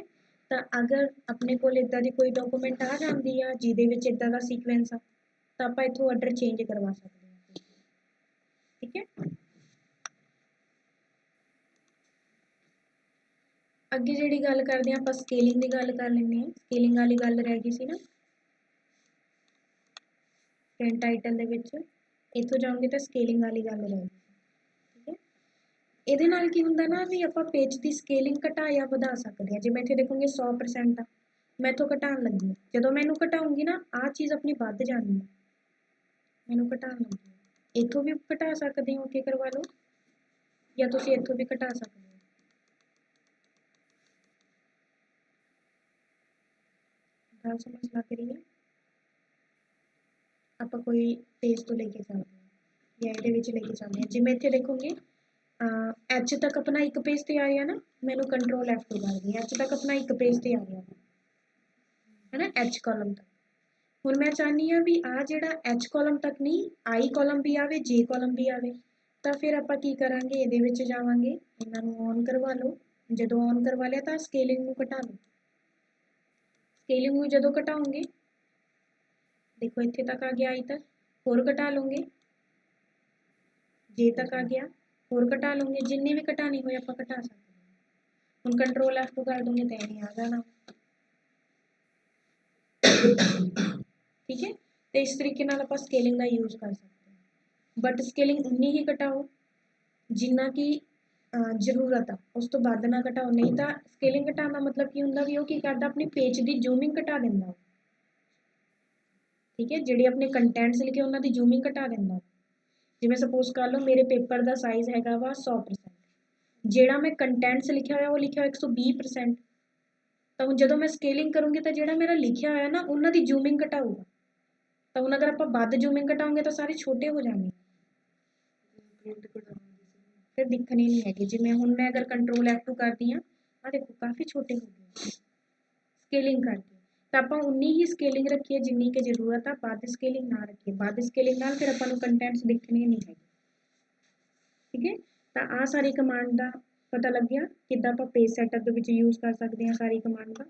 ਤਾਂ ਅਗਰ ਆਪਣੇ ਕੋਲ ਇੱਦਾਂ ਦੀ ਕੋਈ ਡਾਕੂਮੈਂਟ ਆ ਜਾਂਦੀ ਆ ਜਿਹਦੇ ਵਿੱਚ ਇੱਦਾਂ ਦਾ ਸੀਕੁਐਂਸ ਆ, ਤਾਂ ਆਪਾਂ ਇੱਥੋਂ ਆਰਡਰ ਚੇਂਜ ਕਰਵਾ ਸਕਦੇ ਹਾਂ, ਠੀਕ ਹੈ। ਅੱਗੇ ਜਿਹੜੀ ਗੱਲ ਕਰਦੇ ਹਾਂ ਆਪਾਂ ਸਕੇਲਿੰਗ ਦੀ ਗੱਲ ਕਰ ਲੈਂਦੇ ਹਾਂ। ਸਕੇਲਿੰਗ ਵਾਲੀ ਗੱਲ ਰਹਿ ਗਈ ਸੀ ਨਾ ਪ੍ਰਿੰਟ ਟਾਈਟਲ ਦੇ ਵਿੱਚ, ਇੱਥੋਂ ਜਾਓਗੇ ਤਾਂ ਸਕੇਲਿੰਗ ਵਾਲੀ ਗੱਲ ਰਹਿ ਗਈ। ਠੀਕ ਹੈ, ਇਹਦੇ ਨਾਲ ਕੀ ਹੁੰਦਾ ਨਾ ਵੀ ਆਪਾਂ ਪੇਜ ਦੀ ਸਕੇਲਿੰਗ ਘਟਾ ਜਾਂ ਵਧਾ ਸਕਦੇ ਹਾਂ। ਜਿਵੇਂ ਇੱਥੇ ਦੇਖੋਗੇ 100% ਆ, ਮੈਂ ਇੱਥੋਂ ਘਟਾਉਣ ਲੱਗੀ ਹਾਂ। ਜਦੋਂ ਮੈਂ ਇਹਨੂੰ ਘਟਾਉਂਗੀ ਨਾ ਆਹ ਚੀਜ਼ ਆਪਣੀ ਵੱਧ ਜਾਣੀ ਹੈ, ਮੈਨੂੰ ਘਟਾਉਣ ਲੱਗੀ ਹਾਂ। ਇੱਥੋਂ ਵੀ ਘਟਾ ਸਕਦੇ ਹੋ, ਓਕੇ ਕਰਵਾ ਲਓ, ਜਾਂ ਤੁਸੀਂ ਇੱਥੋਂ ਵੀ ਘਟਾ ਸਕਦੇ ਹੋ। ਗੱਲ ਸਮਝ ਲੱਗ ਰਹੀ ਹੈ? ਆਪਾਂ ਕੋਈ ਪੇਜ ਤੋਂ ਲੈ ਕੇ ਚੱਲਦੇ ਹਾਂ ਜਾਂ ਇਹਦੇ ਵਿੱਚ ਲੈ ਕੇ ਚੱਲਦੇ ਹਾਂ। ਜਿਵੇਂ ਇੱਥੇ ਦੇਖੋਗੇ ਐਚ ਤੱਕ ਆਪਣਾ ਇੱਕ ਪੇਜ ਤੇ ਆ ਰਿਹਾ ਨਾ, ਮੈਨੂੰ ਕੰਟਰੋਲ F2 ਕਰਦੀ, ਐਚ ਤੱਕ ਆਪਣਾ ਇੱਕ ਪੇਜ ਤੇ ਆ ਰਿਹਾ ਹੈ ਨਾ, ਐਚ ਕਾਲਮ ਤੱਕ। ਹੁਣ ਮੈਂ ਚਾਹੁੰਦੀ ਹਾਂ ਵੀ ਆਹ ਜਿਹੜਾ ਐਚ ਕਾਲਮ ਤੱਕ ਨਹੀਂ, ਆਈ ਕਾਲਮ ਵੀ ਆਵੇ, ਜੇ ਕਾਲਮ ਵੀ ਆਵੇ। ਤਾਂ ਫਿਰ ਆਪਾਂ ਕੀ ਕਰਾਂਗੇ, ਇਹਦੇ ਵਿੱਚ ਜਾਵਾਂਗੇ, ਇਹਨਾਂ ਨੂੰ ਔਨ ਕਰਵਾ ਲਓ। ਜਦੋਂ ਔਨ ਕਰਵਾ ਲਿਆ ਤਾਂ ਸਕੇਲਿੰਗ ਨੂੰ ਘਟਾ ਲਓ। ਸਕੇਲਿੰਗ ਨੂੰ ਜਦੋਂ ਘਟਾਓਗੇ, ਦੇਖੋ ਇੱਥੇ ਤੱਕ ਆ ਗਿਆ, ਆਈ ਤੱਕ, ਹੋਰ ਘਟਾ ਲਓਗੇ, ਜੇ ਤੱਕ ਆ ਗਿਆ, ਹੋਰ ਘਟਾ ਲਓਗੇ, ਜਿੰਨੀ ਵੀ ਘਟਾਣੀ ਹੋਏ ਆਪਾਂ ਘਟਾ ਸਕਦੇ ਹਾਂ। ਹੁਣ ਕੰਟਰੋਲ F2 ਕਰ ਦੋਗੇ ਤਾਂ ਇਹ ਆ ਜਾਣਾ। ਠੀਕ ਹੈ, ਤੇ ਇਸ ਤਰੀਕੇ ਨਾਲ ਆਪਾਂ ਸਕੇਲਿੰਗ ਦਾ ਯੂਜ਼ ਕਰ ਸਕਦੇ ਹਾਂ। ਬਟ ਸਕੇਲਿੰਗ ਉਨੀ ਹੀ ਘਟਾਓ ਜਿੰਨਾ ਕਿ ਜ਼ਰੂਰਤ ਆ, ਉਸ ਤੋਂ ਵੱਧ ਨਾ ਘਟਾਓ। ਨਹੀਂ ਤਾਂ ਸਕੇਲਿੰਗ ਘਟਾਉਣ ਦਾ ਮਤਲਬ ਕੀ ਹੁੰਦਾ ਵੀ ਉਹ ਕੀ ਕਰਦਾ, ਆਪਣੀ ਪੇਜ ਦੀ ਜ਼ੂਮਿੰਗ ਘਟਾ ਦਿੰਦਾ। ਠੀਕ ਹੈ, ਜਿਹੜੇ ਆਪਣੇ ਕੰਟੈਂਟਸ ਲਿਖੇ ਉਹਨਾਂ ਦੀ ਜ਼ੂਮਿੰਗ ਘਟਾ ਦਿੰਦਾ। ਜਿਵੇਂ ਸਪੋਜ਼ ਕਰ ਲਓ ਮੇਰੇ ਪੇਪਰ ਦਾ ਸਾਈਜ਼ ਹੈਗਾ ਵਾ 100%, ਜਿਹੜਾ ਮੈਂ ਕੰਟੈਂਟਸ ਲਿਖਿਆ ਹੋਇਆ ਉਹ ਲਿਖਿਆ ਹੋਇਆ 120%। ਤਾਂ ਹੁਣ ਜਦੋਂ ਮੈਂ ਸਕੇਲਿੰਗ ਕਰੂੰਗੀ ਤਾਂ ਜਿਹੜਾ ਮੇਰਾ ਲਿਖਿਆ ਹੋਇਆ ਨਾ ਉਹਨਾਂ ਦੀ ਜ਼ੂਮਿੰਗ ਘਟਾਊਗਾ। ਤਾਂ ਹੁਣ ਅਗਰ ਆਪਾਂ ਵੱਧ ਜ਼ੂਮਿੰਗ ਘਟਾਉਂਗੇ ਤਾਂ ਸਾਰੇ ਛੋਟੇ ਹੋ ਜਾਣਗੇ, ਫਿਰ ਦਿਖਣੇ ਨਹੀਂ ਹੈਗੇ। ਜਿਵੇਂ ਹੁਣ ਮੈਂ ਅਗਰ ਕੰਟਰੋਲ F2 ਕਰਦੀ ਹਾਂ, ਆਹ ਦੇਖੋ ਕਾਫੀ ਛੋਟੇ ਹੋ ਗਏ ਸਕੇਲਿੰਗ ਕਰਕੇ। ਤਾਂ ਆਪਾਂ ਉਨੀ ਹੀ ਸਕੇਲਿੰਗ ਰੱਖੀਏ ਜਿੰਨੀ ਕਿ ਜ਼ਰੂਰਤ ਆ, ਵੱਧ ਸਕੇਲਿੰਗ ਨਾ ਰੱਖੀਏ। ਵੱਧ ਸਕੇਲਿੰਗ ਨਾਲ ਫਿਰ ਆਪਾਂ ਨੂੰ ਕੰਟੈਂਟਸ ਦਿਖਣੇ ਨਹੀਂ ਹੈਗੇ। ਠੀਕ ਹੈ, ਤਾਂ ਆਹ ਸਾਰੀ ਕਮਾਂਡ ਦਾ ਪਤਾ ਲੱਗਿਆ ਕਿੱਦਾਂ ਆਪਾਂ ਪੇਜ ਸੈਟਅਪ ਦੇ ਵਿੱਚ ਯੂਜ਼ ਕਰ ਸਕਦੇ ਹਾਂ ਸਾਰੀ ਕਮਾਂਡ ਦਾ।